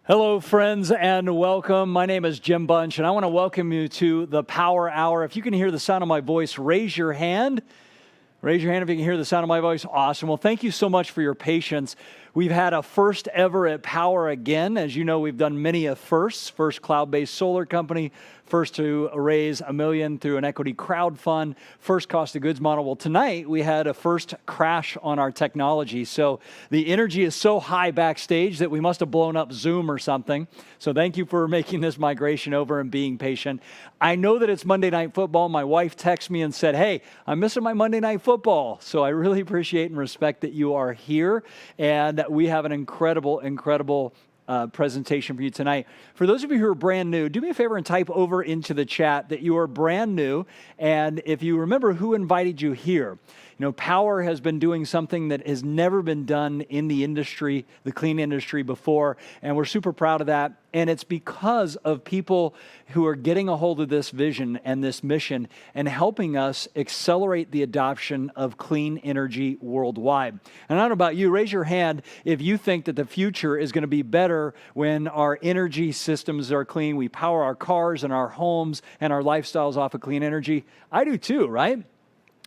Hello, friends, and welcome. My name is Jim Bunch, and I want to welcome you to the Power Hour. If you can hear the sound of my voice, raise your hand. Raise your hand if you can hear the sound of my voice. Awesome. Well, thank you so much for your patience. We've had a first ever at Powur again. As you know, we've done many of firsts. First cloud-based solar company, first to raise $1 million through an equity crowd fund, first cost of goods model. Well, tonight we had a first crash on our technology. So the energy is so high backstage that we must have blown up Zoom or something. So thank you for making this migration over and being patient. I know that it's Monday Night Football. My wife texted me and said, hey, I'm missing my Monday Night Football. So I really appreciate and respect that you are here. And we have an incredible presentation for you tonight. For those of you who are brand new, do me a favor and type over into the chat that you are brand new. And if you remember who invited you here, you know, Powur has been doing something that has never been done in the industry, the clean industry before, and we're super proud of that. And it's because of people who are getting a hold of this vision and this mission and helping us accelerate the adoption of clean energy worldwide. And I don't know about you, raise your hand if you think that the future is going to be better when our energy systems are clean. We power our cars and our homes and our lifestyles off of clean energy. I do too, right?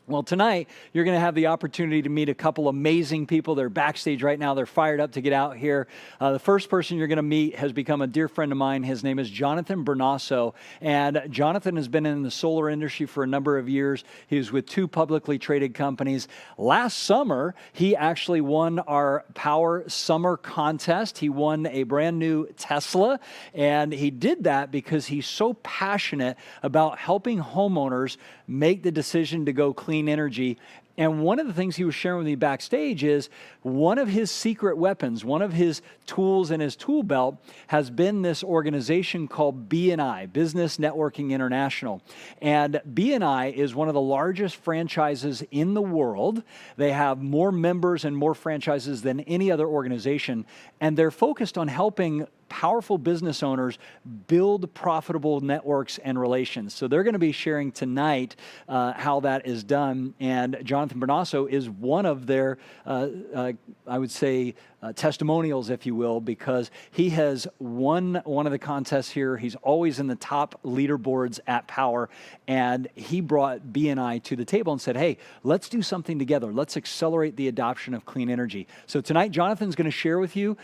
Well, tonight, you're going to have the opportunity to meet a couple amazing people. They're backstage right now. They're fired up to get out here. The first person you're going to meet has become a dear friend of mine. His name is Jonathan Bernasso. And Jonathan has been in the solar industry for a number of years. He was with 2 publicly traded companies. Last summer, he actually won our Powur Summer Contest. He won a brand new Tesla. And he did that because he's so passionate about helping homeowners make the decision to go clean energy. And one of the things he was sharing with me backstage is one of his secret weapons, one of his tools in his tool belt has been this organization called BNI, Business Networking International. And BNI is one of the largest franchises in the world. They have more members and more franchises than any other organization. And they're focused on helping powerful business owners build profitable networks and relations. So they're going to be sharing tonight how that is done. And Jonathan Bernasso is one of their, I would say, testimonials, if you will, because he has won one of the contests here. He's always in the top leaderboards at Powur, and he brought BNI to the table and said, hey, let's do something together. Let's accelerate the adoption of clean energy. So tonight, Jonathan's going to share with you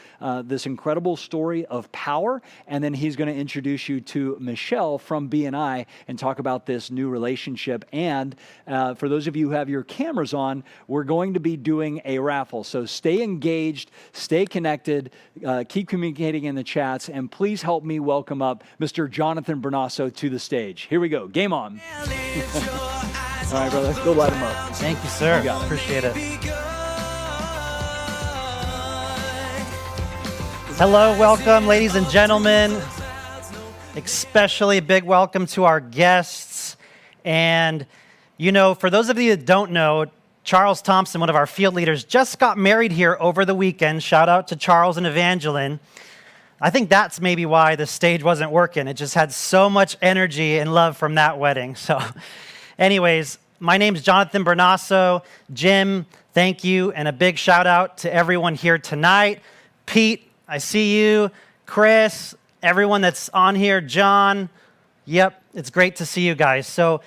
this incredible story of Powur, and then he's going to introduce you to Michelle from BNI and talk about this new relationship. And for those of you who have your cameras on, we're going to be doing a raffle. So stay engaged, stay connected, keep communicating in the chats, and please help me welcome up Mr. Jonathan Bernasso to the stage. Here we go. Game on. All right, brother. Go light him up. Thank you, sir. Appreciate it. Hello, welcome, ladies and gentlemen. Especially a big welcome to our guests. And, you know, for those of you that don't know, Charles Thompson, one of our field leaders, just got married here over the weekend. Shout out to Charles and Evangeline. I think that's maybe why the stage wasn't working. It just had so much energy and love from that wedding. So anyways, my name's Jonathan Bernasso. Jim, thank you. And a big shout out to everyone here tonight. Pete, I see you. Chris, everyone that's on here. John, yep, it's great to see you guys. So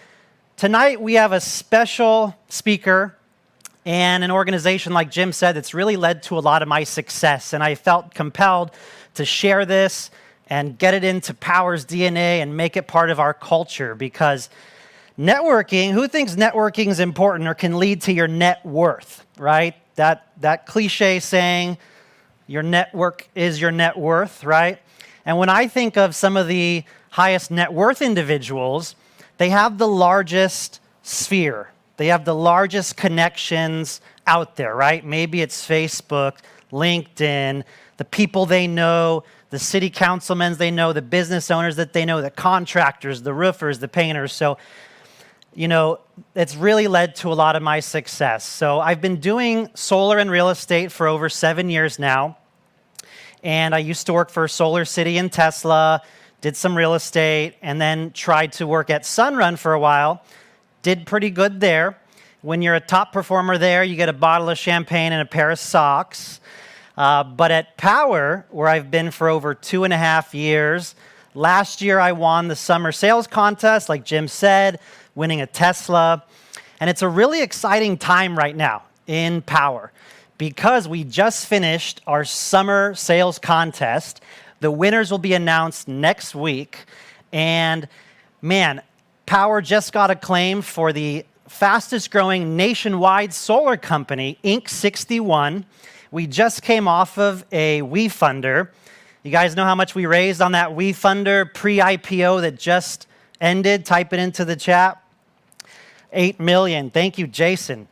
tonight we have a special speaker and an organization, like Jim said, that's really led to a lot of my success. And I felt compelled to share this and get it into Powur's DNA and make it part of our culture, because networking, who thinks networking is important or can lead to your net worth, right? That cliche saying, your network is your net worth, right? And when I think of some of the highest net worth individuals, they have the largest sphere. They have the largest connections out there, right? Maybe it's Facebook, LinkedIn, the people they know, the city councilmen they know, the business owners that they know, the contractors, the roofers, the painters. So, you know, it's really led to a lot of my success. So I've been doing solar and real estate for over 7 years now. And I used to work for Solar City and Tesla, did some real estate, and then tried to work at Sunrun for a while. Did pretty good there. When you're a top performer there, you get a bottle of champagne and a pair of socks. But at Powur, where I've been for over 2.5 years, last year I won the summer sales contest, like Jim said, winning a Tesla. And it's a really exciting time right now in Powur because we just finished our summer sales contest. The winners will be announced next week. And man, Powur just got acclaim for the fastest growing nationwide solar company, Inc. 61. We just came off of a WeFunder. You guys know how much we raised on that WeFunder pre-IPO that just ended? Type it into the chat. $8 million. Thank you, Jason.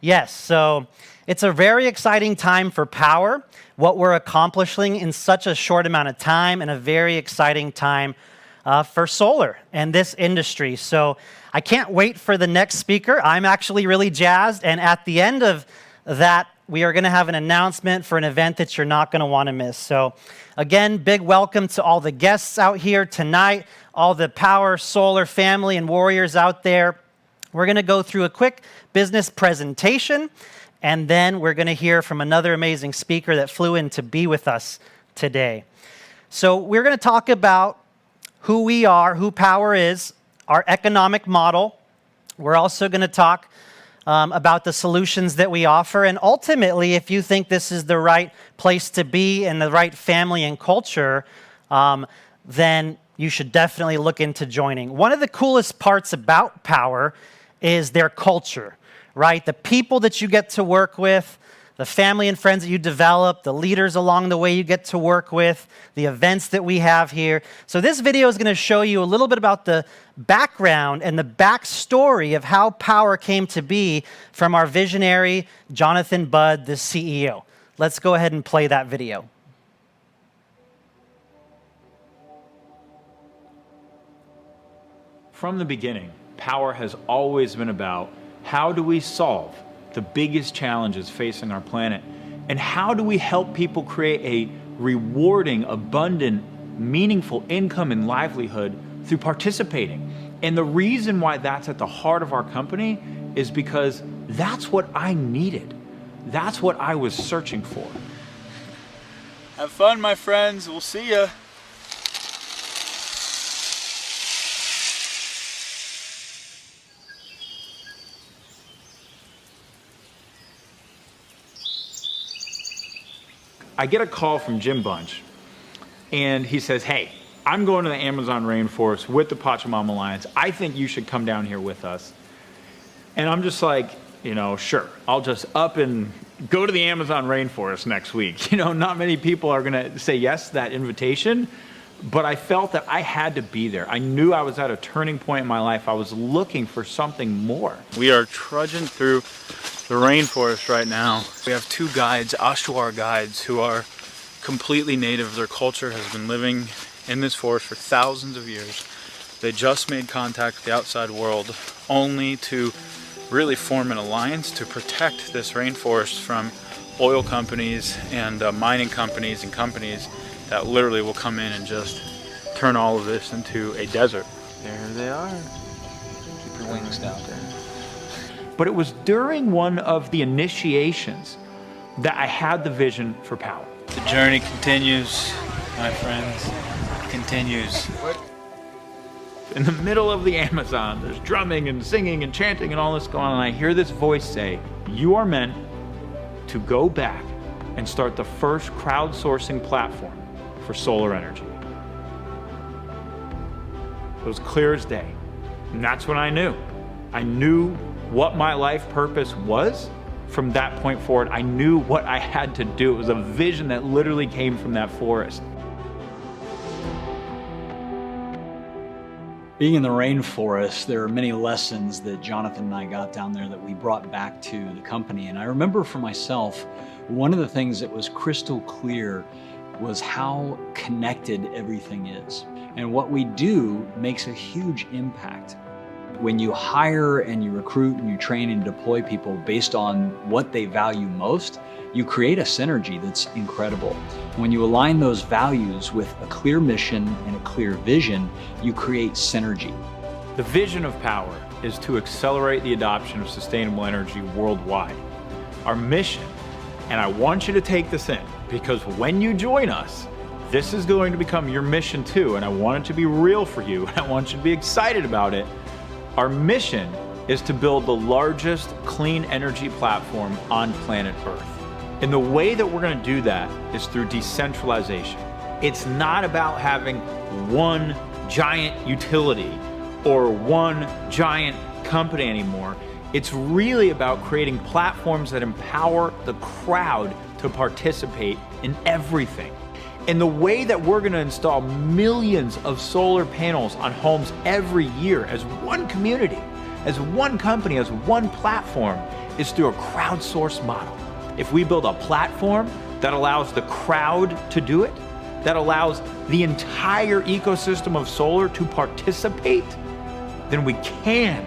Yes, so it's a very exciting time for Powur, what we're accomplishing in such a short amount of time, and a very exciting time for solar and this industry. So I can't wait for the next speaker. I'm actually really jazzed. And at the end of that, we are going to have an announcement for an event that you're not going to want to miss. So again, big welcome to all the guests out here tonight, all the Powur Solar family and warriors out there. We're going to go through a quick business presentation, and then we're going to hear from another amazing speaker that flew in to be with us today. So we're going to talk about who we are, who Powur is, our economic model. We're also going to talk about the solutions that we offer. And ultimately, if you think this is the right place to be and the right family and culture, then you should definitely look into joining. One of the coolest parts about Powur is their culture, right? The people that you get to work with, the family and friends that you develop, the leaders along the way you get to work with, the events that we have here. So this video is going to show you a little bit about the background and the backstory of how Powur came to be from our visionary, Jonathan Budd, the CEO. Let's go ahead and play that video. From the beginning, Powur has always been about how do we solve the biggest challenges facing our planet, and how do we help people create a rewarding, abundant, meaningful income and livelihood through participating. And the reason why that's at the heart of our company is because that's what I needed. That's what I was searching for. Have fun, my friends. We'll see ya. I get a call from Jim Bunch, and he says, hey, I'm going to the Amazon rainforest with the Pachamama Alliance. I think you should come down here with us. And I'm just like, you know, sure, I'll just up and go to the Amazon rainforest next week. You know, not many people are gonna say yes to that invitation, but I felt that I had to be there. I knew I was at a turning point in my life. I was looking for something more. We are trudging through the rainforest right now. We have two guides, Ashwar guides, who are completely native. Their culture has been living in this forest for thousands of years. They just made contact with the outside world only to really form an alliance to protect this rainforest from oil companies and mining companies and companies that literally will come in and just turn all of this into a desert. There they are. Keep your wings down there. But it was during one of the initiations that I had the vision for Powur. The journey continues, my friends. It continues. In the middle of the Amazon, there's drumming and singing and chanting and all this going on, and I hear this voice say, you are meant to go back and start the first crowdsourcing platform for solar energy. It was clear as day. And that's when I knew. I knew what my life purpose was. From that point forward, I knew what I had to do. It was a vision that literally came from that forest. Being in the rainforest, there are many lessons that Jonathan and I got down there that we brought back to the company. And I remember for myself, one of the things that was crystal clear was how connected everything is. And what we do makes a huge impact. When you hire and you recruit and you train and deploy people based on what they value most, you create a synergy that's incredible. When you align those values with a clear mission and a clear vision, you create synergy. The vision of Powur is to accelerate the adoption of sustainable energy worldwide. Our mission, and I want you to take this in, because when you join us, this is going to become your mission too, and I want it to be real for you, and I want you to be excited about it. Our mission is to build the largest clean energy platform on planet Earth. And the way that we're going to do that is through decentralization. It's not about having one giant utility or one giant company anymore. It's really about creating platforms that empower the crowd to participate in everything. And the way that we're going to install millions of solar panels on homes every year as one community, as one company, as one platform, is through a crowdsourced model. If we build a platform that allows the crowd to do it, that allows the entire ecosystem of solar to participate, then we can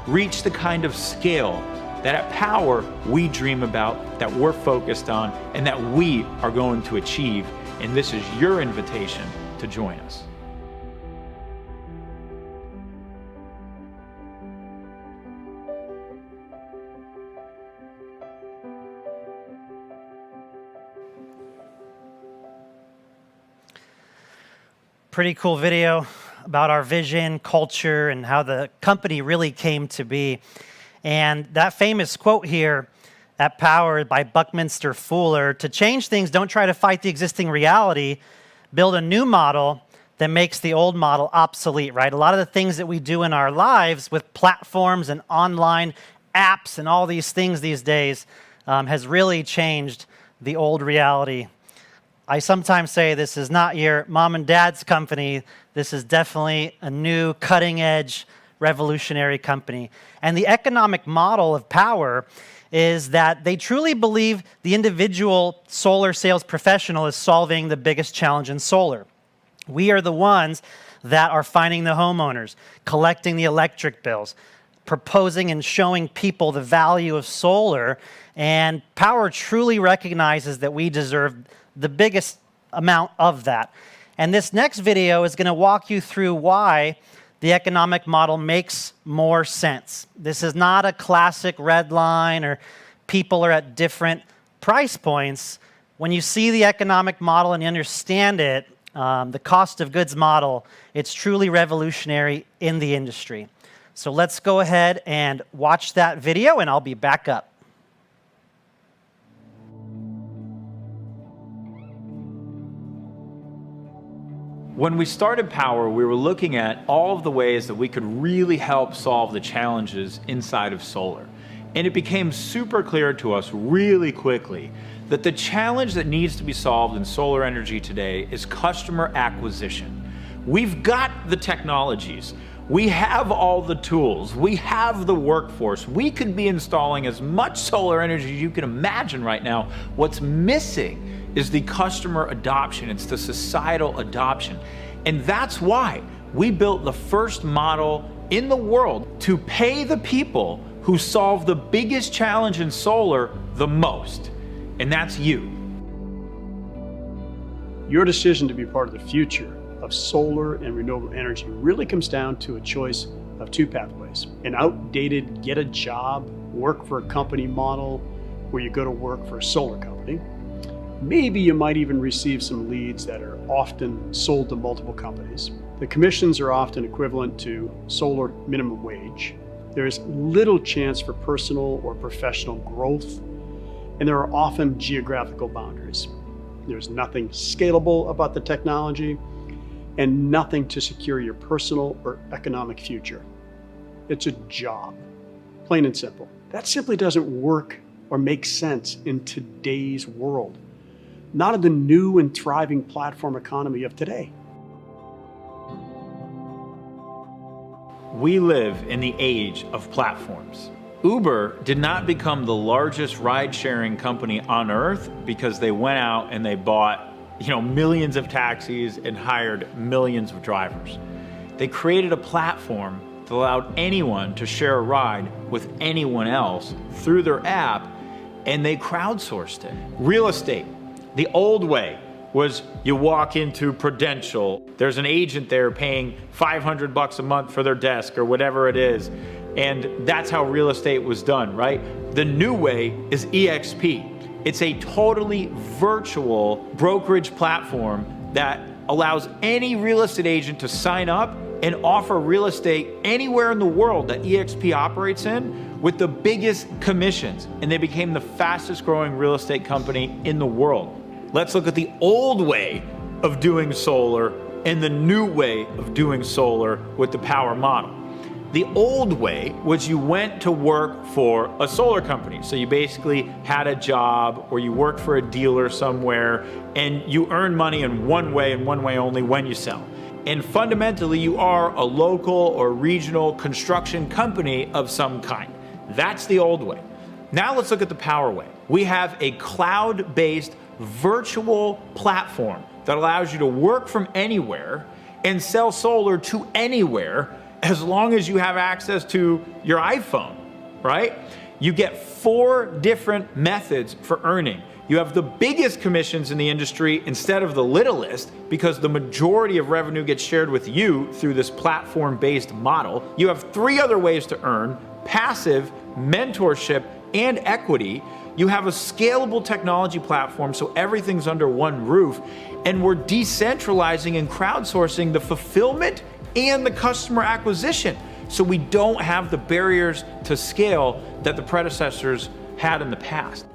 reach the kind of scale that at Powur we dream about, that we're focused on, and that we are going to achieve. And this is your invitation to join us. Pretty cool video about our vision, culture, and how the company really came to be. And that famous quote here at Powur by Buckminster Fuller, to change things, don't try to fight the existing reality, build a new model that makes the old model obsolete, right? A lot of the things that we do in our lives with platforms and online apps and all these things these days has really changed the old reality. I sometimes say this is not your mom and dad's company. This is definitely a new cutting-edge revolutionary company. And the economic model of Powur is that they truly believe the individual solar sales professional is solving the biggest challenge in solar. We are the ones that are finding the homeowners, collecting the electric bills, proposing and showing people the value of solar, and Powur truly recognizes that we deserve the biggest amount of that. And this next video is going to walk you through why the economic model makes more sense. This is not a classic red line or people are at different price points. When you see the economic model and you understand it, the cost of goods model, it's truly revolutionary in the industry. So let's go ahead and watch that video and I'll be back up. When we started Powur, we were looking at all of the ways that we could really help solve the challenges inside of solar. And it became super clear to us really quickly that the challenge that needs to be solved in solar energy today is customer acquisition. We've got the technologies. We have all the tools. We have the workforce. We could be installing as much solar energy as you can imagine right now. What's missing is the customer adoption. It's the societal adoption. And that's why we built the first model in the world to pay the people who solve the biggest challenge in solar the most. And that's you. Your decision to be part of the future of solar and renewable energy really comes down to a choice of two pathways: an outdated get a job, work for a company model where you go to work for a solar company. Maybe you might even receive some leads that are often sold to multiple companies. The commissions are often equivalent to solar minimum wage. There is little chance for personal or professional growth, and there are often geographical boundaries. There's nothing scalable about the technology and nothing to secure your personal or economic future. It's a job, plain and simple. That simply doesn't work or make sense in today's world. Not in the new and thriving platform economy of today. We live in the age of platforms. Uber did not become the largest ride-sharing company on earth because they went out and they bought, millions of taxis and hired millions of drivers. They created a platform that allowed anyone to share a ride with anyone else through their app, and they crowdsourced it. Real estate. The old way was you walk into Prudential, there's an agent there paying $500 a month for their desk or whatever it is, and that's how real estate was done, right? The new way is EXP. It's a totally virtual brokerage platform that allows any real estate agent to sign up and offer real estate anywhere in the world that eXp operates in with the biggest commissions. And they became the fastest growing real estate company in the world. Let's look at the old way of doing solar and the new way of doing solar with the Powur model. The old way was you went to work for a solar company. So you basically had a job or you worked for a dealer somewhere and you earn money in one way and one way only when you sell. And fundamentally, you are a local or regional construction company of some kind. That's the old way. Now let's look at the Powur way. We have a cloud-based virtual platform that allows you to work from anywhere and sell solar to anywhere as long as you have access to your iPhone, right? You get 4 different methods for earning. You have the biggest commissions in the industry instead of the littlest because the majority of revenue gets shared with you through this platform-based model. You have 3 other ways to earn: passive, mentorship, and equity. You have a scalable technology platform so everything's under one roof, and we're decentralizing and crowdsourcing the fulfillment and the customer acquisition so we don't have the barriers to scale that the predecessors had in the past.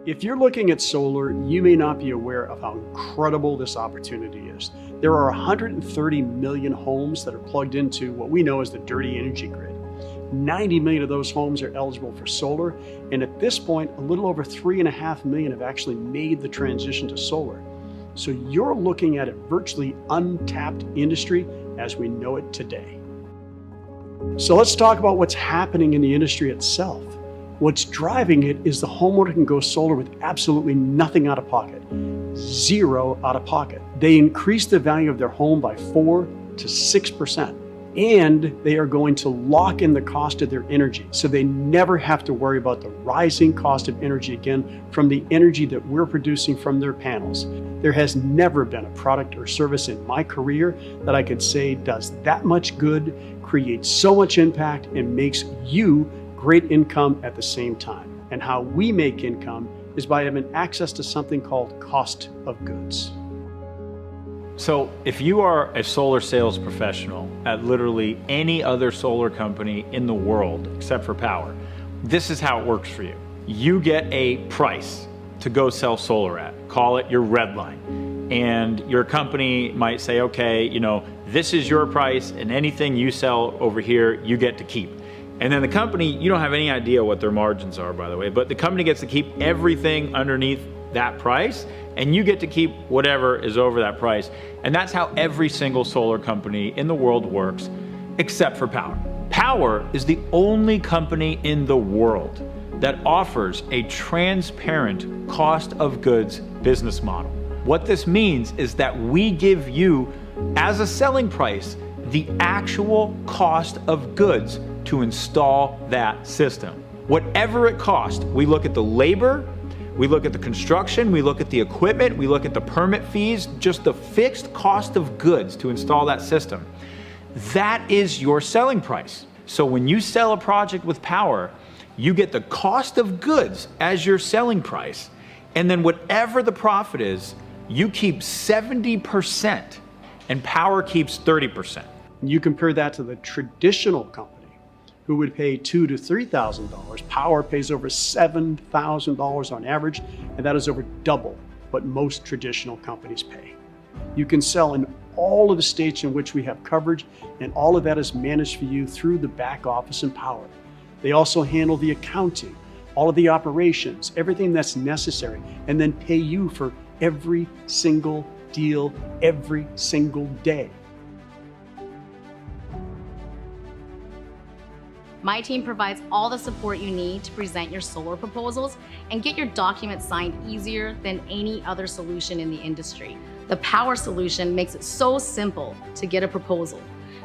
If you're looking at solar, you may not be aware of how incredible this opportunity is. There are 130 million homes that are plugged into what we know as the dirty energy grid. 90 million of those homes are eligible for solar, and at this point, a little over 3.5 million have actually made the transition to solar. So you're looking at a virtually untapped industry as we know it today. So let's talk about what's happening in the industry itself. What's driving it is the homeowner can go solar with absolutely nothing out of pocket, 0 out of pocket. They increase the value of their home by 4 to 6%. And they are going to lock in the cost of their energy. So they never have to worry about the rising cost of energy again from the energy that we're producing from their panels. There has never been a product or service in my career that I could say does that much good, creates so much impact, and makes you great income at the same time. And how we make income is by having access to something called cost of goods. So if you are a solar sales professional at literally any other solar company in the world except for Powur, this is how it works for you. You get a price to go sell solar at. Call it your red line. And your company might say, okay, you know, this is your price and anything you sell over here, you get to keep. And then the company, you don't have any idea what their margins are, by the way, but the company gets to keep everything underneath that price, and you get to keep whatever is over that price. And that's how every single solar company in the world works, except for Powur. Powur is the only company in the world that offers a transparent cost of goods business model. What this means is that we give you, as a selling price, the actual cost of goods to install that system. Whatever it costs, we look at the labor, we look at the construction, we look at the equipment, we look at the permit fees, just the fixed cost of goods to install that system. That is your selling price. So when you sell a project with Powur, you get the cost of goods as your selling price, and then whatever the profit is, you keep 70% and Powur keeps 30%. You compare that to the traditional company who would pay $2,000 to $3,000. Powur pays over $7,000 on average, and that is over double what most traditional companies pay. You can sell in all of the states in which we have coverage, and all of that is managed for you through the back office in Powur. They also handle the accounting, all of the operations, everything that's necessary, and then pay you for every single deal, every single day. My team provides all the support you need to present your solar proposals and get your documents signed easier than any other solution in the industry. The Powur solution makes it so simple to get a proposal.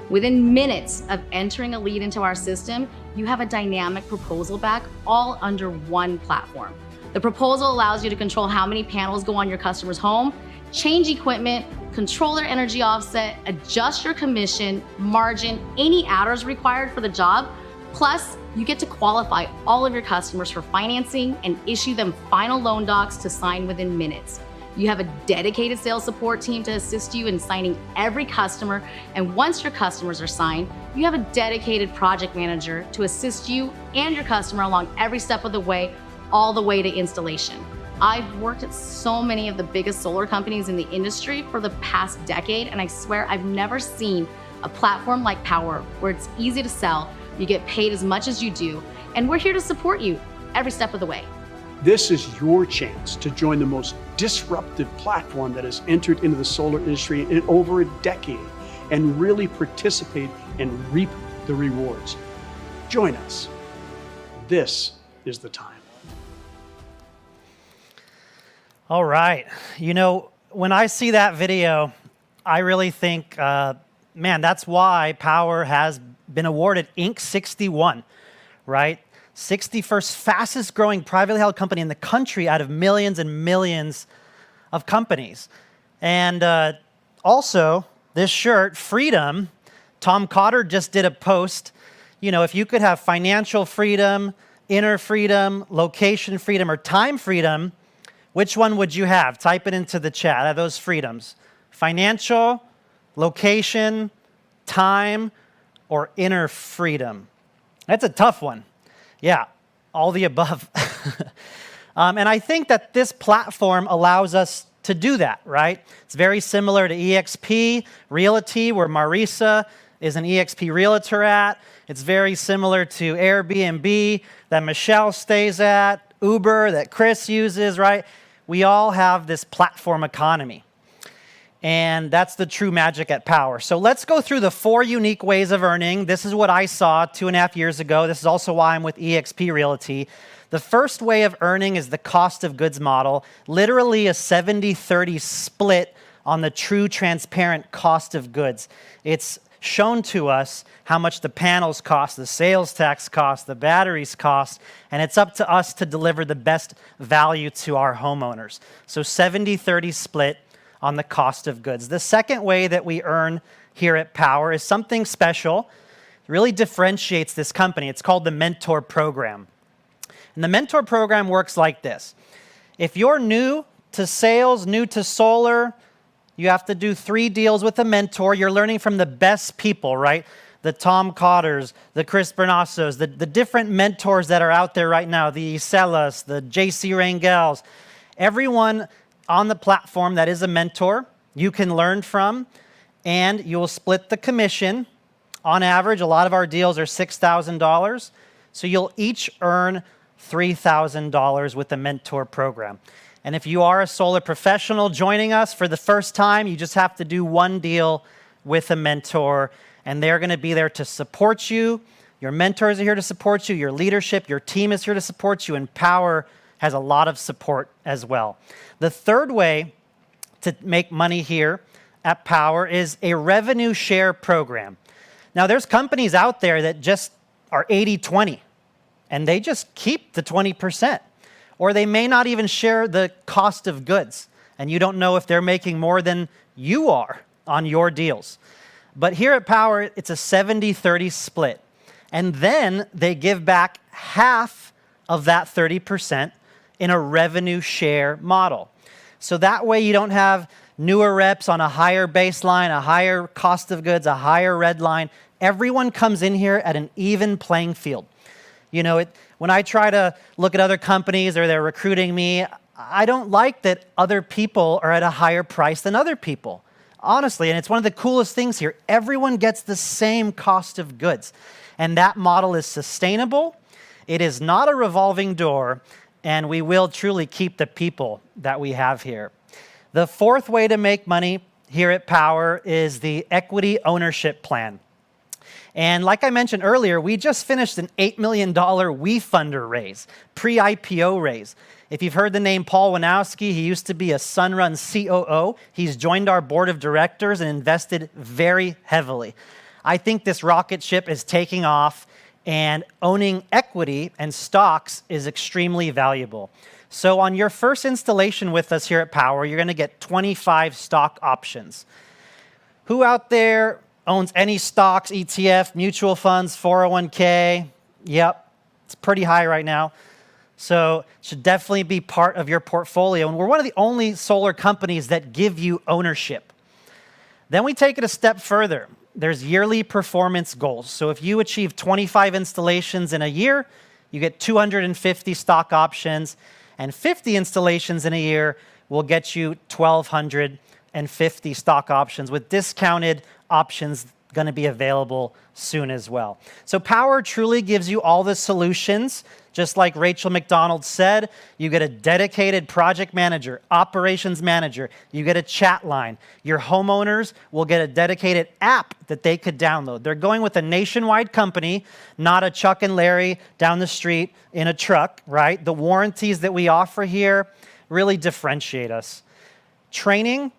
Within minutes of entering a lead into our system, you have a dynamic proposal back all under one platform. The proposal allows you to control how many panels go on your customer's home, change equipment, control their energy offset, adjust your commission, margin, any adders required for the job, plus You get to qualify all of your customers for financing and issue them final loan docs to sign within minutes. You have a dedicated sales support team to assist you in signing every customer, and once your customers are signed, you have a dedicated project manager to assist you and your customer along every step of the way, all the way to installation. I've worked at so many of the biggest solar companies in the industry for the past decade, and I swear I've never seen a platform like Powur where it's easy to sell, you get paid as much as you do, and we're here to support you every step of the way. This is your chance to join the most disruptive platform that has entered into the solar industry in over a decade and really participate and reap the rewards. Join us. This is the time. All right. You know, when I see that video, I really think, man, that's why Powur has been awarded Inc. 61, right? 61st fastest growing privately held company in the country out of millions and millions of companies. And also, this shirt, Freedom, Tom Cotter just did a post. You know, if you could have financial freedom, inner freedom, location freedom, or time freedom, which one would you have? Type it into the chat of those freedoms. Financial, location, time, or inner freedom? That's a tough one. Yeah, all the above. And I think that this platform allows us to do that, right? It's very similar to EXP Realty, where Marisa is an EXP realtor at. It's very similar to Airbnb that Michelle stays at, Uber that Chris uses, right? We all have this platform economy. And that's the true magic at Powur. So let's go through the 4 unique ways of earning. This is what I saw 2.5 years ago. This is also why I'm with EXP Realty. The first way of earning is the cost of goods model, literally a 70-30 split on the true transparent cost of goods. It's shown to us how much the panels cost, the sales tax cost, the batteries cost, and it's up to us to deliver the best value to our homeowners. So 70-30 split on the cost of goods. The second way that we earn here at Powur is something special. It really differentiates this company. It's called the Mentor Program. And the Mentor Program works like this. If you're new to sales, new to solar, you have to do 3 deals with a mentor. You're learning from the best people, right? The Tom Cotters, the Chris Bernassos, the different mentors that are out there right now, the Iselas, the JC Rangels, everyone on the platform that is a mentor, you can learn from, and you'll split the commission. On average, a lot of our deals are $6,000, so you'll each earn $3,000 with the mentor program. And if you are a solar professional joining us for the first time, you just have to do 1 deal with a mentor, and they're going to be there to support you. Your mentors are here to support you. Your leadership, your team is here to support you, and Powur has a lot of support as well. The third way to make money here at Powur is a revenue share program. Now, there's companies out there that just are 80-20, and they just keep the 20%. Or they may not even share the cost of goods, and you don't know if they're making more than you are on your deals. But here at Powur, it's a 70-30 split. And then they give back half of that 30% in a revenue share model. So that way you don't have newer reps on a higher baseline, a higher cost of goods, a higher red line. Everyone comes in here at an even playing field. You know, when I try to look at other companies or they're recruiting me, I don't like that other people are at a higher price than other people, honestly. And it's one of the coolest things here. Everyone gets the same cost of goods. And that model is sustainable. It is not a revolving door. And we will truly keep the people that we have here. The fourth way to make money here at Powur is the equity ownership plan. And like I mentioned earlier, we just finished an $8 million WeFunder raise, pre-IPO raise. If you've heard the name Paul Wanowski, he used to be a Sunrun COO. He's joined our board of directors and invested very heavily. I think this rocket ship is taking off, and owning equity and stocks is extremely valuable. So on your first installation with us here at Powur, you're going to get 25 stock options. Who out there owns any stocks, ETF, mutual funds, 401k? Yep, It's pretty high right now. So it should definitely be part of your portfolio. And we're one of the only solar companies that give you ownership. Then we take it a step further. There's yearly performance goals. So if you achieve 25 installations in a year, you get 250 stock options, and 50 installations in a year will get you 1,250 stock options, with discounted options going to be available soon as well. So Powur truly gives you all the solutions. Just like Rachel McDonald said, you get a dedicated project manager, operations manager, you get a chat line. Your homeowners will get a dedicated app that they could download. They're going with a nationwide company, not a Chuck and Larry down the street in a truck, right? The warranties that we offer here really differentiate us. Training,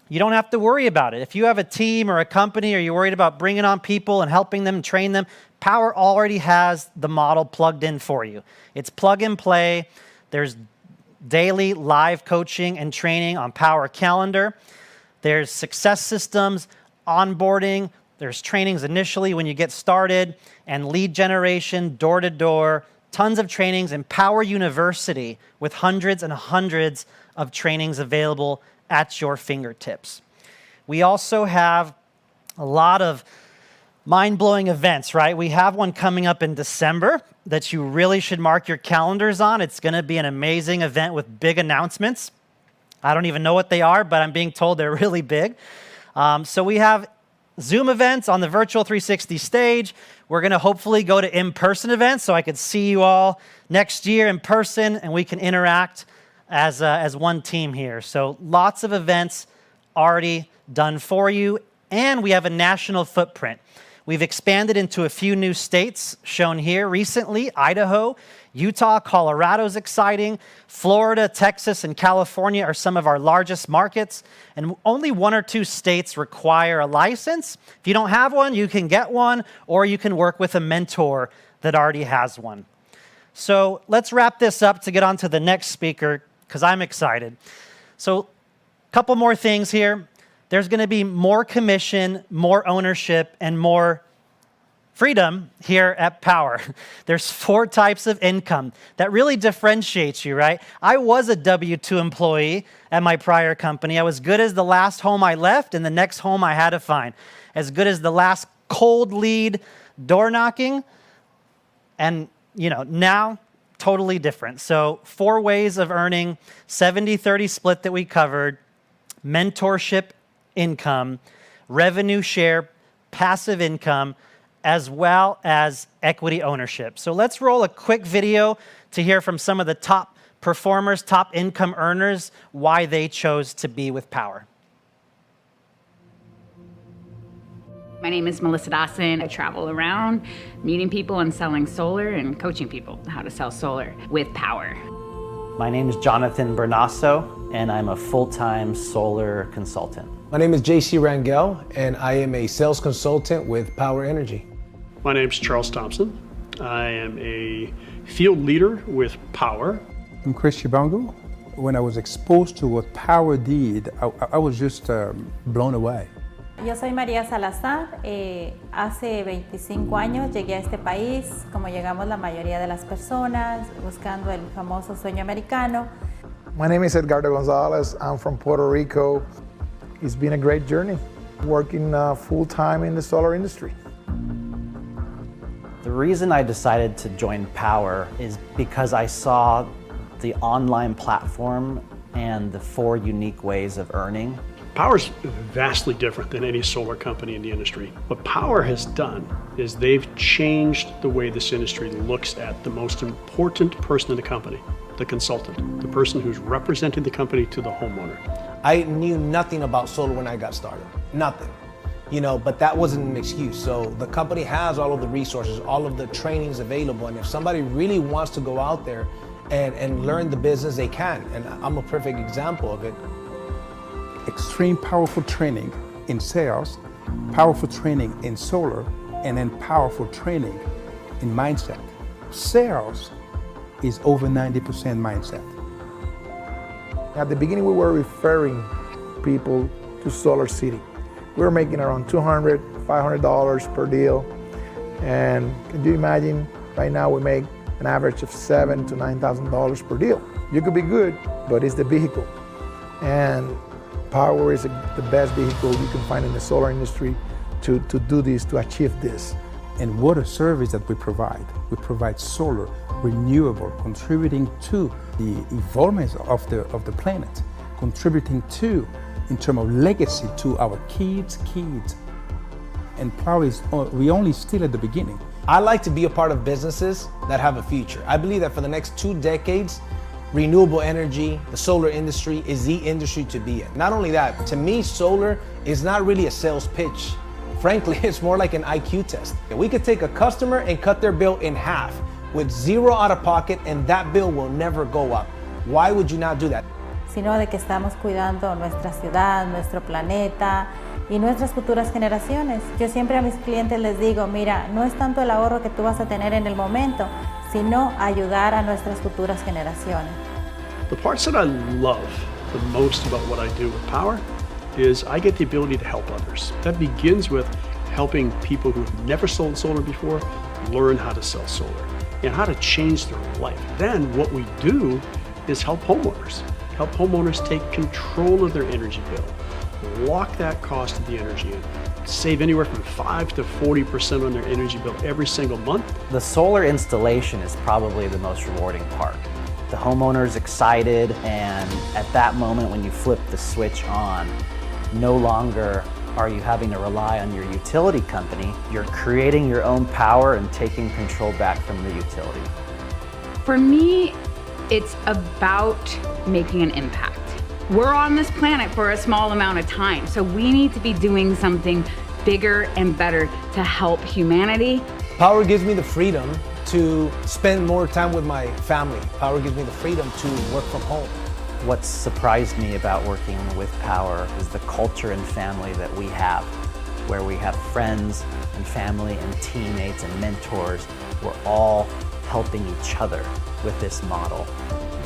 you don't have to worry about it. If you have a team or a company, or you're worried about bringing on people and helping them train them, Powur already has the model plugged in for you. It's plug and play. There's daily live coaching and training on Powur Calendar. There's success systems, onboarding. There's trainings initially when you get started, and lead generation, door-to-door, tons of trainings in Powur University with hundreds and hundreds of trainings available at your fingertips. We also have a lot of mind-blowing events, right? We have one coming up in December that you really should mark your calendars on. It's going to be an amazing event with big announcements. I don't even know what they are, but I'm being told they're really big. So we have Zoom events on the virtual 360 stage. We're going to hopefully go to in-person events so I could see you all next year in person and we can interact as one team here. So lots of events already done for you, and we have a national footprint. We've expanded into a few new states shown here recently: Idaho, Utah, Colorado's exciting, Florida, Texas, and California are some of our largest markets, and only 1 or 2 states require a license. If you don't have one, you can get one, or you can work with a mentor that already has one. So let's wrap this up to get on to the next speaker, because I'm excited. So a couple more things here. There's going to be more commission, more ownership, and more freedom here at Powur. There's 4 types of income that really differentiates you, right? I was a W-2 employee at my prior company. I was good as the last home I left and the next home I had to find. As good as the last cold lead door knocking. And, now totally different. So 4 ways of earning, 70-30 split that we covered, mentorship income, revenue share, passive income, as well as equity ownership. So let's roll a quick video to hear from some of the top performers, top income earners, why they chose to be with Powur. My name is Melissa Dawson. I travel around meeting people and selling solar and coaching people how to sell solar with Powur. My name is Jonathan Bernasso, and I'm a full-time solar consultant. My name is JC Rangel, and I am a sales consultant with Powur Energy. My name is Charles Thompson. I am a field leader with Powur. I'm Chris Chibongo. When I was exposed to what Powur did, I was just blown away. Yo soy María Salazar. Hace 25 años llegué a este país, como llegamos la mayoría de las personas, buscando el famoso sueño americano. My name is Edgardo Gonzalez. I'm from Puerto Rico. It's been a great journey, working full-time in the solar industry. The reason I decided to join Powur is because I saw the online platform and the 4 unique ways of earning. Powur's vastly different than any solar company in the industry. What Powur has done is they've changed the way this industry looks at the most important person in the company, the consultant, the person who's representing the company to the homeowner. I knew nothing about solar when I got started, nothing. But that wasn't an excuse. So the company has all of the resources, all of the trainings available, and if somebody really wants to go out there and learn the business, they can. And I'm a perfect example of it. Extreme powerful training in sales, powerful training in solar, and then powerful training in mindset. Sales is over 90% mindset. At the beginning, we were referring people to Solar City. We were making around $200, $500 per deal. And can you imagine, right now we make an average of $7,000 to $9,000 per deal. You could be good, but it's the vehicle. And Powur is the best vehicle you can find in the solar industry to do this, to achieve this. And what a service that we provide. We provide solar, renewable, contributing to the evolvement of the planet, contributing to, in terms of legacy, to our kids. And Powur is, we only still at the beginning. I like to be a part of businesses that have a future. I believe that for the next 2 decades, renewable energy, the solar industry is the industry to be in. Not only that, to me, solar is not really a sales pitch. Frankly, it's more like an IQ test. We could take a customer and cut their bill in half with zero out of pocket, and that bill will never go up. Why would you not do that? Sino de que estamos cuidando nuestra ciudad, nuestro planeta y nuestras futuras generaciones. Yo siempre a mis clientes les digo, mira, no es tanto el ahorro que tú vas a tener en el momento, sino ayudar a nuestras futuras generaciones. The parts that I love the most about what I do with Powur is I get the ability to help others. That begins with helping people who have never sold solar before learn how to sell solar and how to change their life. Then what we do is help homeowners take control of their energy bill, lock that cost of the energy in, save anywhere from 5 to 40% on their energy bill every single month. The solar installation is probably the most rewarding part. The homeowner's excited, and at that moment when you flip the switch on, no longer are you having to rely on your utility company. You're creating your own power and taking control back from the utility. For me, it's about making an impact. We're on this planet for a small amount of time, so we need to be doing something bigger and better to help humanity. Powur gives me the freedom to spend more time with my family. Powur gives me the freedom to work from home. What surprised me about working with Powur is the culture and family that we have, where we have friends and family and teammates and mentors. We're all helping each other with this model.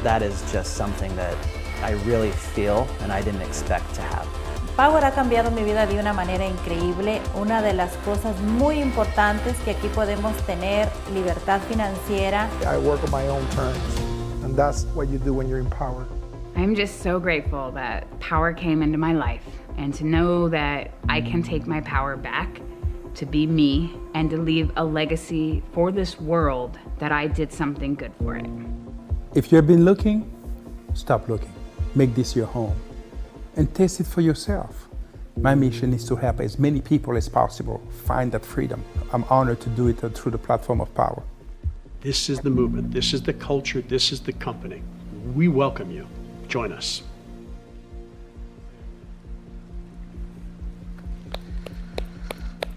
That is just something that I really feel and I didn't expect to have. Powur ha cambiado mi vida de una manera increíble. Una de las cosas muy importantes que aquí podemos tener libertad financiera. I work on my own terms, and that's what you do when you're in Powur. I'm just so grateful that Powur came into my life, and to know that I can take my power back to be me and to leave a legacy for this world that I did something good for it. If you have been looking, stop looking. Make this your home and taste it for yourself. My mission is to help as many people as possible find that freedom. I'm honored to do it through the platform of Powur. This is the movement, this is the culture, this is the company. We welcome you. Join us.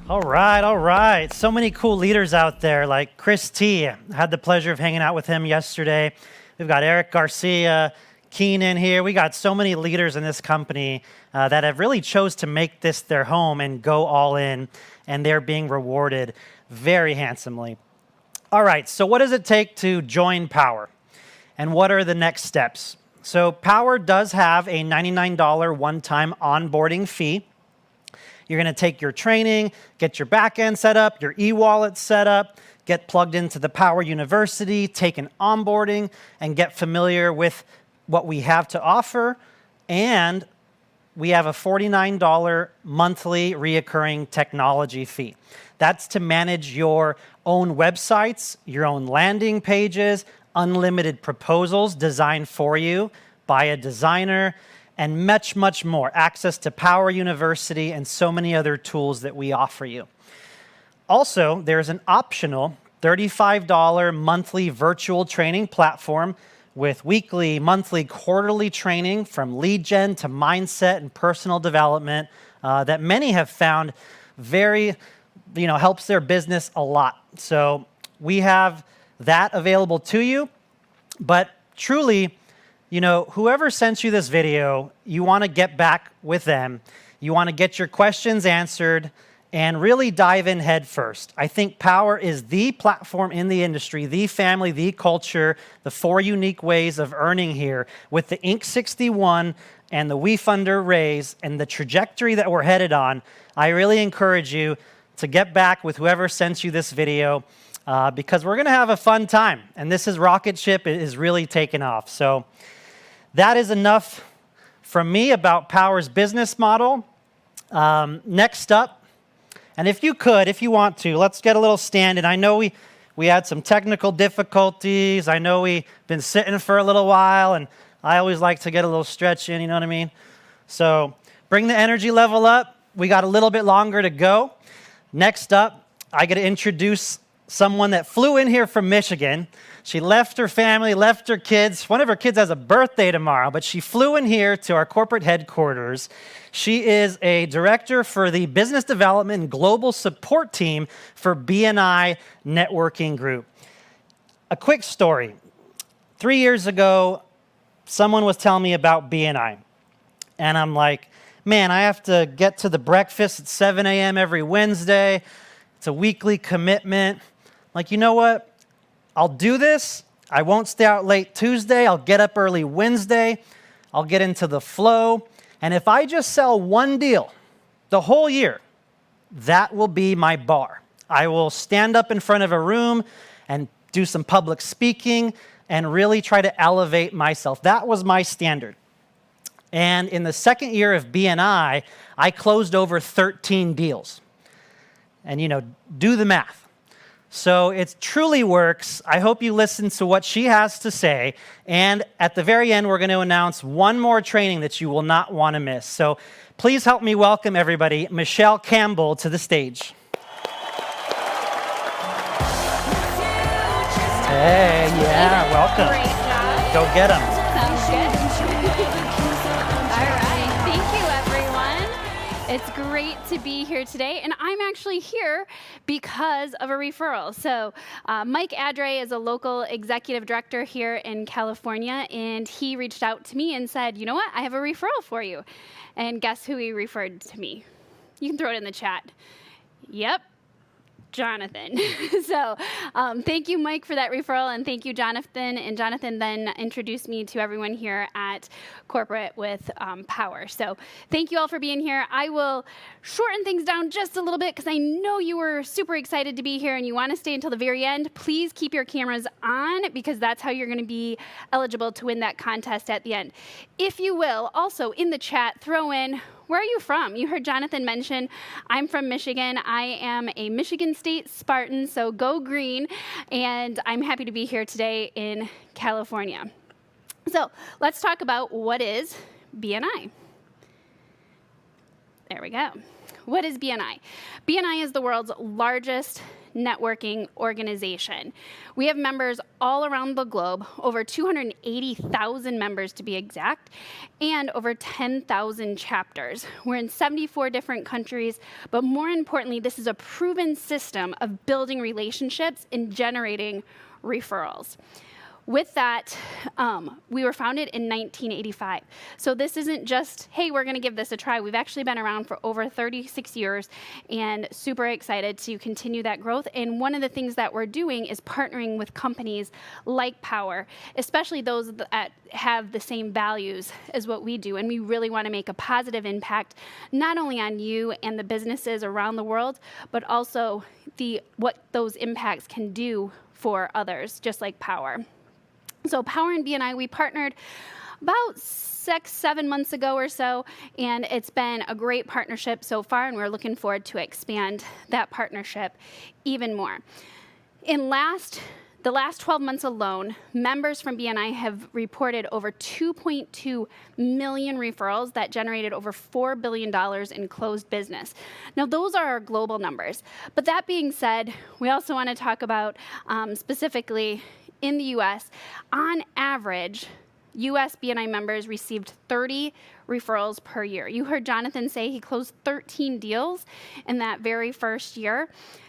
All right. So many cool leaders out there, like Chris T. I had the pleasure of hanging out with him yesterday. We've got Eric Garcia, Keenan here. We got so many leaders in this company that have really chose to make this their home and go all in, and they're being rewarded very handsomely. All right, so what does it take to join Powur? And what are the next steps? So Powur does have a $99 one-time onboarding fee. You're going to take your training, get your backend set up, your e-wallet set up, get plugged into the Powur University, take an onboarding, and get familiar with what we have to offer. And we have a $49 monthly reoccurring technology fee. That's to manage your own websites, your own landing pages, unlimited proposals designed for you by a designer, and much, much more. Access to Powur University and so many other tools that we offer you. Also, there's an optional $35 monthly virtual training platform with weekly, monthly, quarterly training from lead gen to mindset and personal development that many have found very, helps their business a lot. So we have that available to you, but truly, whoever sent you this video, you want to get back with them. You want to get your questions answered and really dive in head first. I think Powur is the platform in the industry, the family, the culture, the 4 unique ways of earning here with the Inc. 61 and the WeFunder raise and the trajectory that we're headed on. I really encourage you to get back with whoever sent you this video because we're going to have a fun time. And this is rocket ship is really taking off. So that is enough from me about Powur's business model. Next up, and if you want to, let's get a little stand. And I know we had some technical difficulties. I know we've been sitting for a little while, and I always like to get a little stretch in, you know what I mean? So bring the energy level up. We got a little bit longer to go. Next up, I get to introduce someone that flew in here from Michigan. She left her family, left her kids. One of her kids has a birthday tomorrow, but she flew in here to our corporate headquarters. She is a director for the business development and global support team for BNI Networking Group. A quick story. 3 years ago, someone was telling me about BNI. And I'm like, man, I have to get to the breakfast at 7 a.m. every Wednesday. It's a weekly commitment. Like, you know what? I'll do this. I won't stay out late Tuesday. I'll get up early Wednesday. I'll get into the flow. And if I just sell one deal the whole year, that will be my bar. I will stand up in front of a room and do some public speaking and really try to elevate myself. That was my standard. And in the second year of BNI, I closed over 13 deals. And, do the math. So it truly works. I hope you listen to what she has to say. And at the very end, we're going to announce one more training that you will not want to miss. So please help me welcome everybody, Michelle Campbell, to the stage. Hey, yeah, welcome. Great job. Go get them. Sounds good. All right. Thank you, everyone. It's great to be here today, and I'm actually here because of a referral. So Mike Adre is a local executive director here in California, and he reached out to me and said, you know what, I have a referral for you. And guess who he referred to me? You can throw it in the chat. Yep. Jonathan. So thank you, Mike, for that referral, and thank you, Jonathan. And Jonathan then introduced me to everyone here at Corporate with Powur. So thank you all for being here. I will shorten things down just a little bit because I know you were super excited to be here and you want to stay until the very end. Please keep your cameras on because that's how you're going to be eligible to win that contest at the end. If you will, also in the chat, throw in, where are you from? You heard Jonathan mention, I'm from Michigan. I am a Michigan State Spartan, so go green. And I'm happy to be here today in California. So let's talk about what is BNI. There we go. What is BNI? BNI is the world's largest networking organization. We have members all around the globe, over 280,000 members to be exact, and over 10,000 chapters. We're in 74 different countries, but more importantly, this is a proven system of building relationships and generating referrals. With that, we were founded in 1985. So this isn't just, hey, we're going to give this a try. We've actually been around for over 36 years and super excited to continue that growth. And one of the things that we're doing is partnering with companies like Powur, especially those that have the same values as what we do. And we really want to make a positive impact, not only on you and the businesses around the world, but also what those impacts can do for others, just like Powur. So Powur and BNI, we partnered about 6-7 months ago or so, and it's been a great partnership so far, and we're looking forward to expand that partnership even more. In the last 12 months alone, members from BNI have reported over 2.2 million referrals that generated over $4 billion in closed business. Now, those are our global numbers. But that being said, we also want to talk about specifically in the U.S., on average, U.S. BNI members received 30 referrals per year. You heard Jonathan say he closed 13 deals in that very first year.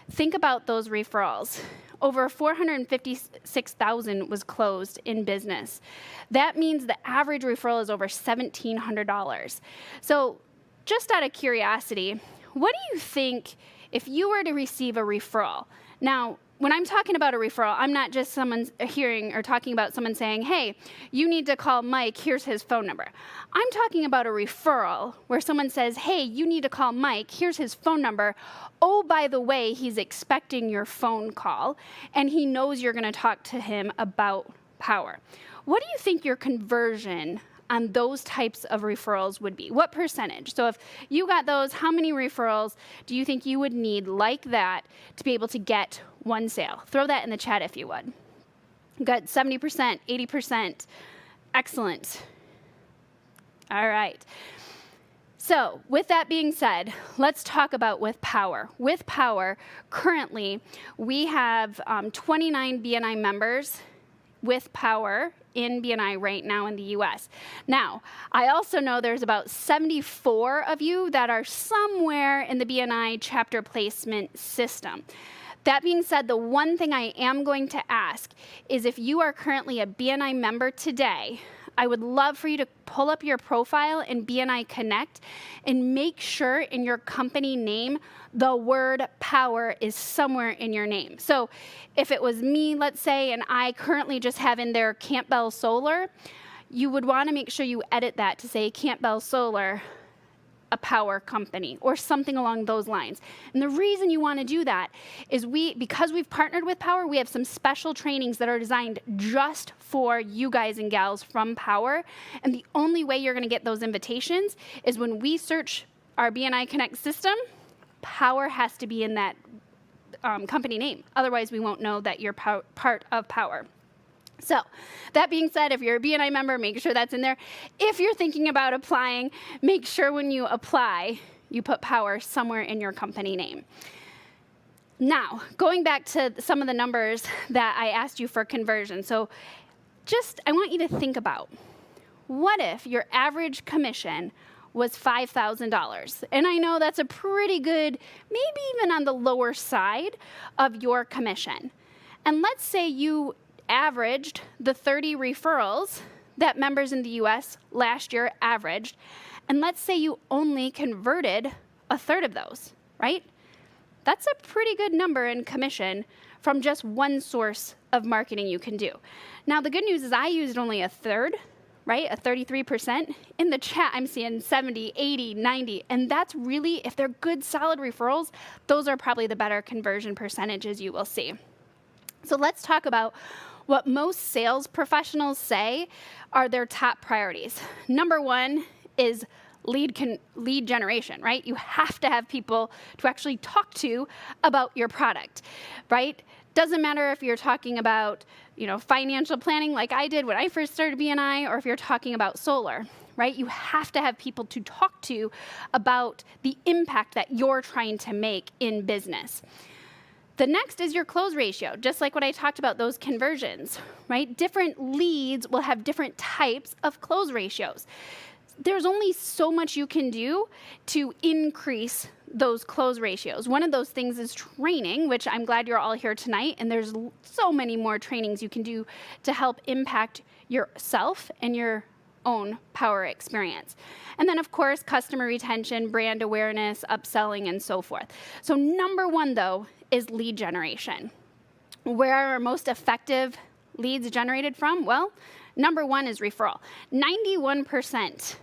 Think about those referrals. Over 456,000 was closed in business. That means the average referral is over $1,700. So just out of curiosity, what do you think if you were to receive a referral? Now, when I'm talking about a referral, I'm not just someone hearing or talking about someone saying, hey, you need to call Mike, here's his phone number. I'm talking about a referral where someone says, hey, you need to call Mike, here's his phone number. Oh, by the way, he's expecting your phone call, and he knows you're going to talk to him about Powur. What do you think your conversion on those types of referrals would be? What percentage? So if you got those, how many referrals do you think you would need like that to be able to get one sale? Throw that in the chat if you would. Good, 70%, 80%. Excellent. All right. So with that being said, let's talk about with Powur. With Powur, currently, we have 29 BNI members with Powur in BNI right now in the US. Now, I also know there's about 74 of you that are somewhere in the BNI chapter placement system. That being said, the one thing I am going to ask is if you are currently a BNI member today, I would love for you to pull up your profile in BNI Connect and make sure in your company name the word Powur is somewhere in your name. So if it was me, let's say, and I currently just have in there Campbell Solar, you would want to make sure you edit that to say Campbell Solar, a Powur company, or something along those lines. And the reason you want to do that is because we've partnered with Powur, we have some special trainings that are designed just for you guys and gals from Powur. And the only way you're going to get those invitations is when we search our BNI Connect system, Powur has to be in that company name. Otherwise, we won't know that you're part of Powur. So that being said, if you're a BNI member, make sure that's in there. If you're thinking about applying, make sure when you apply, you put Powur somewhere in your company name. Now, going back to some of the numbers that I asked you for conversion. So I want you to think about, what if your average commission was $5,000? And I know that's a pretty good, maybe even on the lower side of your commission. And let's say you averaged the 30 referrals that members in the US last year averaged, and let's say you only converted a third of those, right? That's a pretty good number in commission from just one source of marketing you can do. Now, the good news is I used only a third, right? A 33%. In the chat, I'm seeing 70, 80, 90, and that's really, if they're good, solid referrals, those are probably the better conversion percentages you will see. So let's talk about what most sales professionals say are their top priorities. Number one is lead generation, right? You have to have people to actually talk to about your product, right? Doesn't matter if you're talking about, financial planning like I did when I first started BNI, or if you're talking about solar, right? You have to have people to talk to about the impact that you're trying to make in business. The next is your close ratio, just like what I talked about, those conversions, right? Different leads will have different types of close ratios. There's only so much you can do to increase those close ratios. One of those things is training, which I'm glad you're all here tonight, and there's so many more trainings you can do to help impact yourself and your own Powur experience. And then, of course, customer retention, brand awareness, upselling, and so forth. So number one, though, is lead generation. Where are our most effective leads generated from? Well, number one is referral. 91%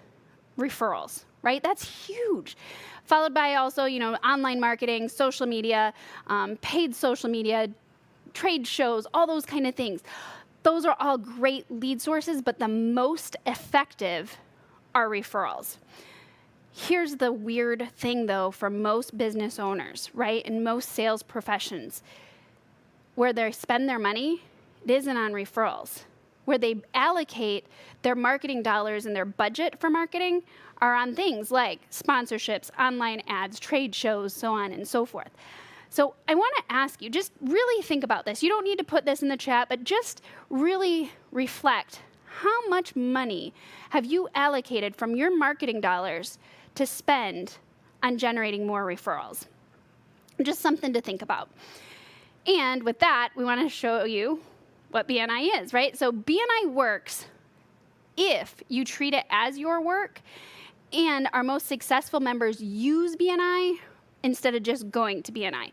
referrals, right? That's huge. Followed by also, online marketing, social media, paid social media, trade shows, all those kind of things. Those are all great lead sources, but the most effective are referrals. Here's the weird thing, though, for most business owners, right, and most sales professions. Where they spend their money, it isn't on referrals. Where they allocate their marketing dollars and their budget for marketing are on things like sponsorships, online ads, trade shows, so on and so forth. So I want to ask you, just really think about this. You don't need to put this in the chat, but just really reflect. How much money have you allocated from your marketing dollars to spend on generating more referrals? Just something to think about. And with that, we want to show you what BNI is, right? So BNI works if you treat it as your work, and our most successful members use BNI instead of just going to BNI?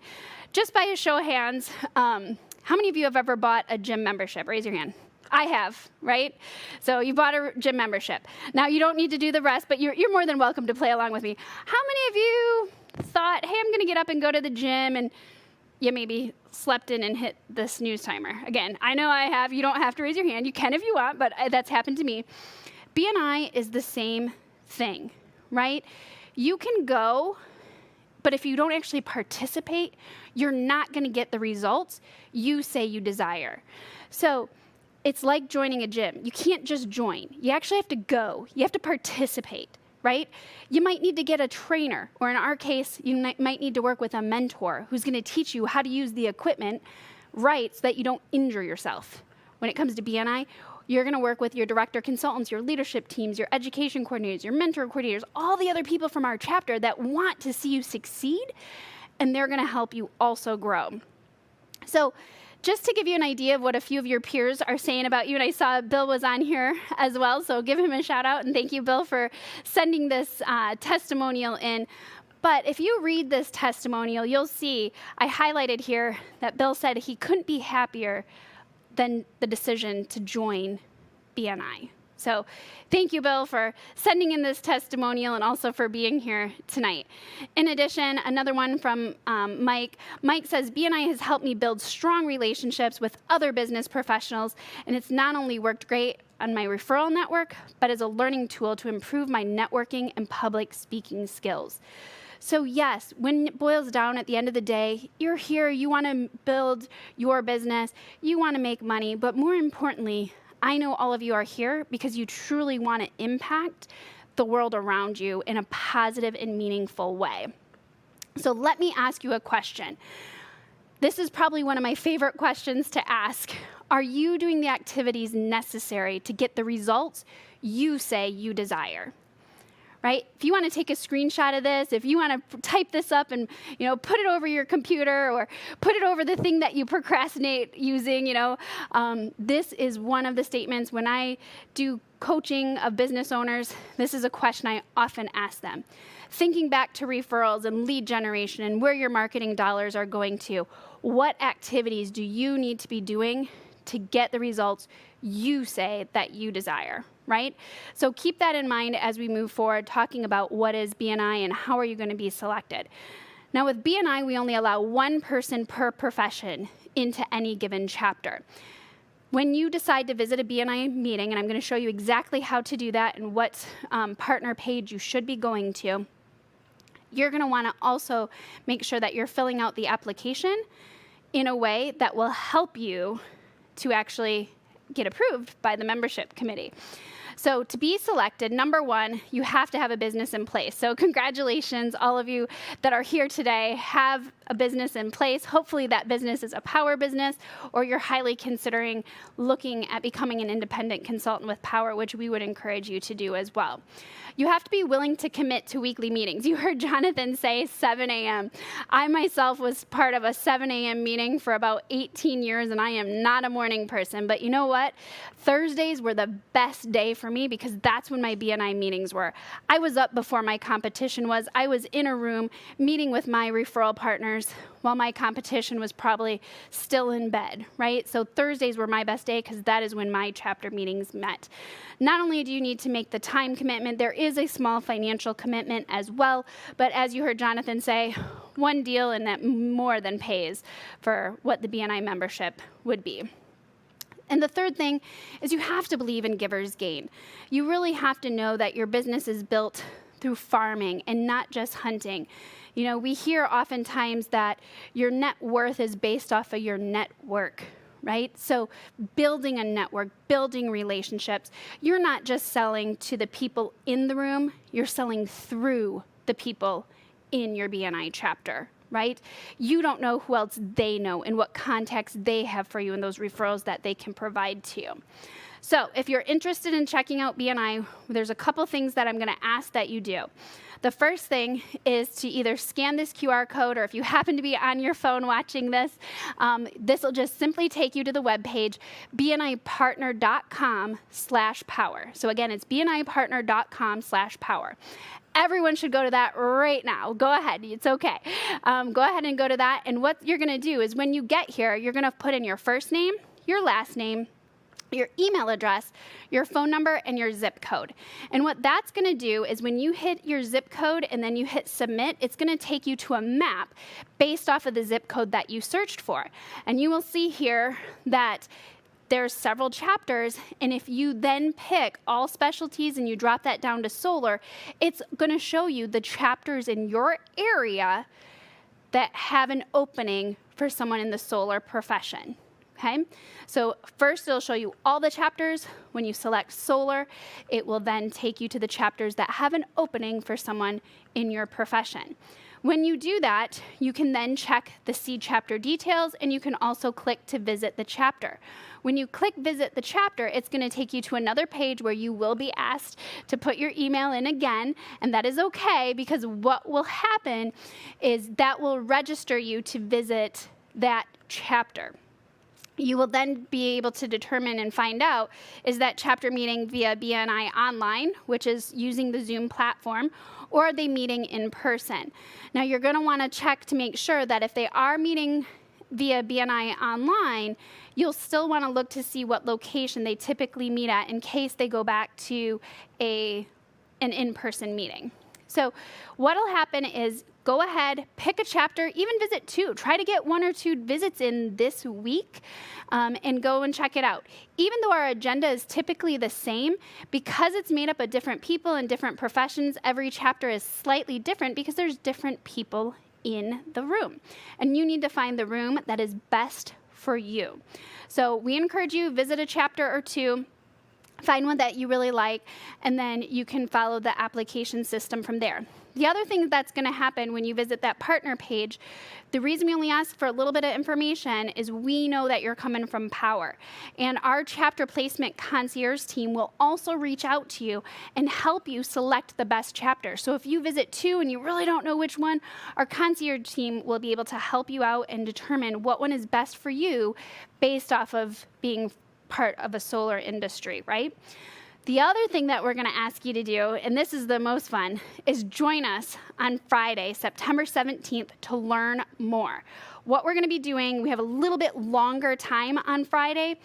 Just by a show of hands, how many of you have ever bought a gym membership? Raise your hand. I have, right? So you bought a gym membership. Now you don't need to do the rest, but you're more than welcome to play along with me. How many of you thought, hey, I'm going to get up and go to the gym, and you maybe slept in and hit the snooze timer? Again, I know I have. You don't have to raise your hand. You can if you want, but that's happened to me. BNI is the same thing, right? You can go, but if you don't actually participate, you're not going to get the results you say you desire. So it's like joining a gym. You can't just join. You actually have to go. You have to participate, right? You might need to get a trainer, or in our case, you might need to work with a mentor who's going to teach you how to use the equipment right so that you don't injure yourself. When it comes to BNI, you're going to work with your director consultants, your leadership teams, your education coordinators, your mentor coordinators, all the other people from our chapter that want to see you succeed, and they're going to help you also grow. So just to give you an idea of what a few of your peers are saying about you, and I saw Bill was on here as well, so give him a shout out, and thank you, Bill, for sending this testimonial in. But if you read this testimonial, you'll see I highlighted here that Bill said he couldn't be happier than the decision to join BNI. So thank you, Bill, for sending in this testimonial and also for being here tonight. In addition, another one from Mike. Mike says, BNI has helped me build strong relationships with other business professionals, and it's not only worked great on my referral network, but as a learning tool to improve my networking and public speaking skills. So yes, when it boils down at the end of the day, you're here, you want to build your business, you want to make money, but more importantly, I know all of you are here because you truly want to impact the world around you in a positive and meaningful way. So let me ask you a question. This is probably one of my favorite questions to ask. Are you doing the activities necessary to get the results you say you desire? Right? If you want to take a screenshot of this, if you want to type this up and, put it over your computer or put it over the thing that you procrastinate using, this is one of the statements when I do coaching of business owners. This is a question I often ask them. Thinking back to referrals and lead generation and where your marketing dollars are going to, what activities do you need to be doing to get the results you say that you desire? Right? So keep that in mind as we move forward, talking about what is BNI and how are you going to be selected. Now with BNI, we only allow one person per profession into any given chapter. When you decide to visit a BNI meeting, and I'm going to show you exactly how to do that and what partner page you should be going to, you're going to want to also make sure that you're filling out the application in a way that will help you to actually get approved by the membership committee. So to be selected, number one, you have to have a business in place. So congratulations, all of you that are here today have a business in place. Hopefully that business is a Powur business, or you're highly considering looking at becoming an independent consultant with Powur, which we would encourage you to do as well. You have to be willing to commit to weekly meetings. You heard Jonathan say 7 a.m. I myself was part of a 7 a.m. meeting for about 18 years, and I am not a morning person. But you know what? Thursdays were the best day for me because that's when my BNI meetings were. I was up before my competition was. I was in a room meeting with my referral partners while my competition was probably still in bed, right? So Thursdays were my best day because that is when my chapter meetings met. Not only do you need to make the time commitment, there is a small financial commitment as well, but as you heard Jonathan say, one deal and that more than pays for what the BNI membership would be. And the third thing is you have to believe in giver's gain. You really have to know that your business is built through farming and not just hunting. We hear oftentimes that your net worth is based off of your network, right? So building a network, building relationships, you're not just selling to the people in the room, you're selling through the people in your BNI chapter, right? You don't know who else they know and what contacts they have for you and those referrals that they can provide to you. So if you're interested in checking out BNI, there's a couple things that I'm going to ask that you do. The first thing is to either scan this QR code, or if you happen to be on your phone watching this, this will just simply take you to the webpage, bnipartner.com/Powur. So again, it's bnipartner.com/Powur. everyone should go to that right now. Go ahead. It's okay. Go ahead and go to that. And what you're going to do is when you get here, you're going to put in your first name, your last name, your email address, your phone number, and your zip code. And what that's going to do is when you hit your zip code and then you hit submit, it's going to take you to a map based off of the zip code that you searched for. And you will see here that there's several chapters, and if you then pick all specialties and you drop that down to solar, it's going to show you the chapters in your area that have an opening for someone in the solar profession. Okay, so first it'll show you all the chapters. When you select solar, it will then take you to the chapters that have an opening for someone in your profession. When you do that, you can then check the seed chapter details, and you can also click to visit the chapter. When you click visit the chapter, it's going to take you to another page where you will be asked to put your email in again, and that is okay, because what will happen is that will register you to visit that chapter. You will then be able to determine and find out, is that chapter meeting via BNI online, which is using the Zoom platform, or are they meeting in person? Now, you're going to want to check to make sure that if they are meeting via BNI online, you'll still want to look to see what location they typically meet at in case they go back to an in-person meeting. So what'll happen is go ahead, pick a chapter, even visit 2. Try to get 1 or 2 visits in this week and go and check it out. Even though our agenda is typically the same, because it's made up of different people and different professions, every chapter is slightly different because there's different people in the room. And you need to find the room that is best for you. So we encourage you, visit a chapter or 2, find one that you really like, and then you can follow the application system from there. The other thing that's going to happen when you visit that partner page, the reason we only ask for a little bit of information is we know that you're coming from Powur. And our chapter placement concierge team will also reach out to you and help you select the best chapter. So if you visit 2 and you really don't know which one, our concierge team will be able to help you out and determine what one is best for you based off of being part of a solar industry, right? The other thing that we're going to ask you to do, and this is the most fun, is join us on Friday, September 17th, to learn more. What we're going to be doing, we have a little bit longer time on Friday.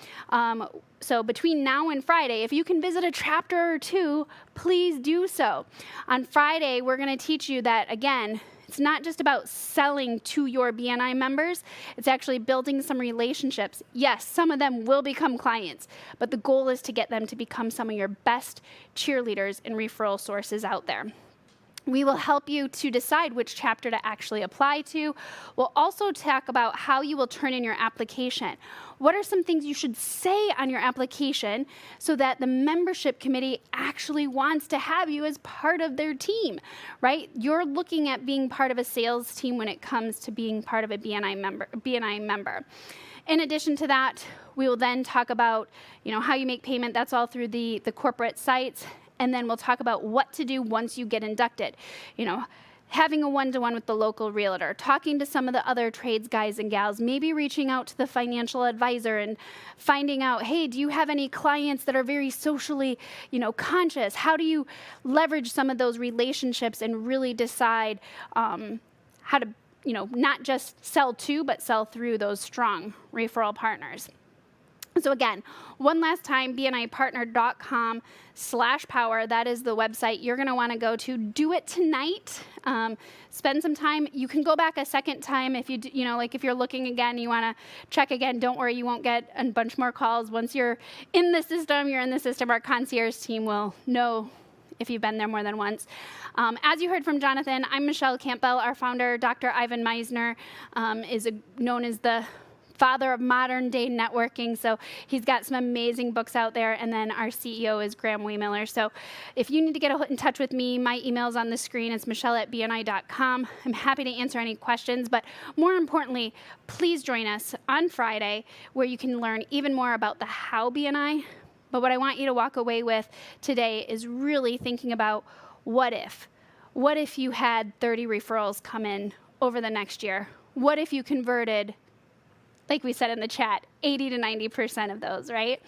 So between now and Friday, if you can visit a chapter or 2, please do so. On Friday, we're going to teach you that, again, it's not just about selling to your BNI members. It's actually building some relationships. Yes, some of them will become clients, but the goal is to get them to become some of your best cheerleaders and referral sources out there. We will help you to decide which chapter to actually apply to. We'll also talk about how you will turn in your application. What are some things you should say on your application so that the membership committee actually wants to have you as part of their team, right? You're looking at being part of a sales team when it comes to being part of a BNI member. In addition to that, we will then talk about, how you make payment. That's all through the corporate sites. And then we'll talk about what to do once you get inducted. Having a one-to-one with the local realtor, talking to some of the other trades guys and gals, maybe reaching out to the financial advisor and finding out, hey, do you have any clients that are very socially, conscious? How do you leverage some of those relationships and really decide how to, not just sell to, but sell through those strong referral partners? So again, one last time, bnipartner.com/Powur. That is the website you're going to want to go to. Do it tonight. Spend some time. You can go back a second time if if you're looking again, you want to check again. Don't worry, you won't get a bunch more calls. Once you're in the system, Our concierge team will know if you've been there more than once. As you heard from Jonathan, I'm Michelle Campbell. Our founder, Dr. Ivan Meisner, is known as the father of modern day networking. So he's got some amazing books out there. And then our CEO is Graham Waymiller. So if you need to get in touch with me, my email's on the screen. It's michelle@bni.com. I'm happy to answer any questions. But more importantly, please join us on Friday where you can learn even more about the how BNI. But what I want you to walk away with today is really thinking about what if. What if you had 30 referrals come in over the next year? What if you converted like we said in the chat, 80 to 90% of those, right?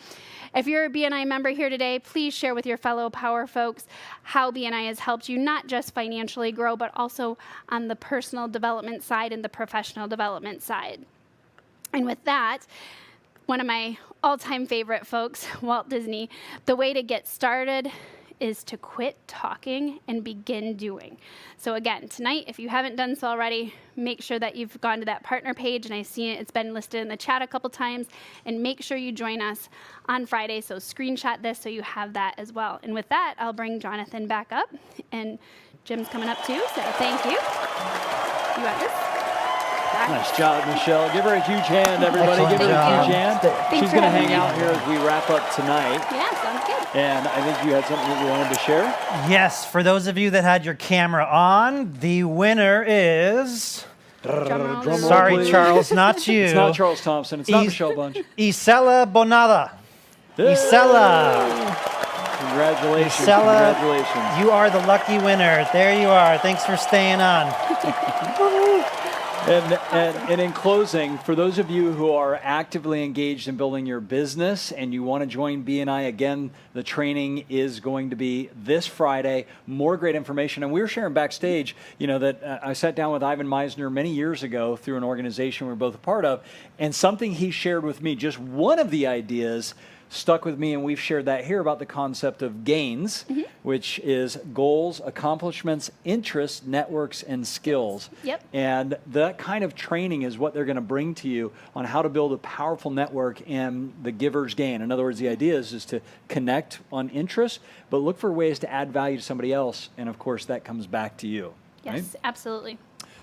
If you're a BNI member here today, please share with your fellow Power folks how BNI has helped you not just financially grow, but also on the personal development side and the professional development side. And with that, one of my all-time favorite folks, Walt Disney, the way to get started is to quit talking and begin doing. So again, tonight, if you haven't done so already, make sure that you've gone to that partner page, and I've seen it, it's been listed in the chat a couple times, and make sure you join us on Friday. So screenshot this so you have that as well. And with that, I'll bring Jonathan back up, and Jim's coming up too, so thank you. You got this? Nice job, Michelle. Give her a huge hand, everybody. Excellent Give her a job. huge hand. She's going to hang out here as we wrap up tonight. Yeah, sounds good. And I think you had something that you wanted to share. Yes, for those of you that had your camera on, the winner is... Drum roll, Sorry, please. Charles, not you. It's not Charles Thompson. It's not Michelle Bunch. Isela Bonada. Isela. Congratulations. Isela, Congratulations. you are the lucky winner. There you are. Thanks for staying on. And in closing, for those of you who are actively engaged in building your business and you want to join BNI, again, the training is going to be this Friday. More great information. And we were sharing backstage, that I sat down with Ivan Meisner many years ago through an organization we were both a part of, and something he shared with me, just one of the ideas stuck with me, and we've shared that here about the concept of gains, which is goals, accomplishments, interests, networks, and skills. Yep. And that kind of training is what they're going to bring to you on how to build a powerful network and the giver's gain. In other words, the idea is to connect on interest, but look for ways to add value to somebody else. And of course, that comes back to you. Yes, right? absolutely.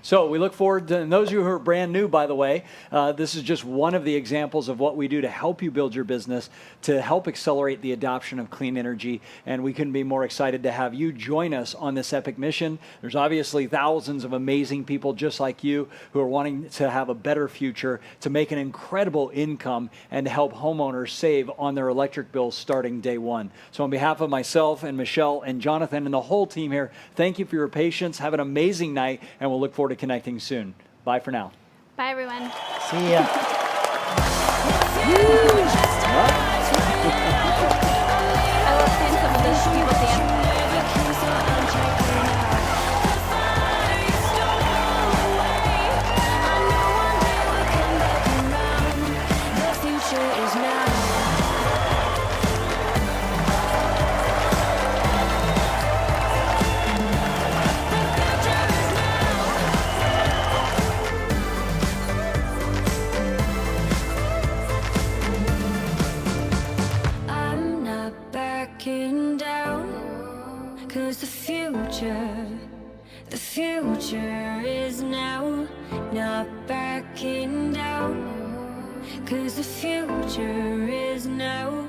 So we look forward to, and those of you who are brand new, by the way, this is just one of the examples of what we do to help you build your business, to help accelerate the adoption of clean energy. And we couldn't be more excited to have you join us on this epic mission. There's obviously thousands of amazing people just like you who are wanting to have a better future, to make an incredible income, and to help homeowners save on their electric bills starting day one. So on behalf of myself and Michelle and Jonathan and the whole team here, thank you for your patience. Have an amazing night, and we'll look forward to connecting soon. Bye for now. Bye, everyone. See ya. I love seeing some of those people dance. The future is now, not backing down, 'cause the future is now.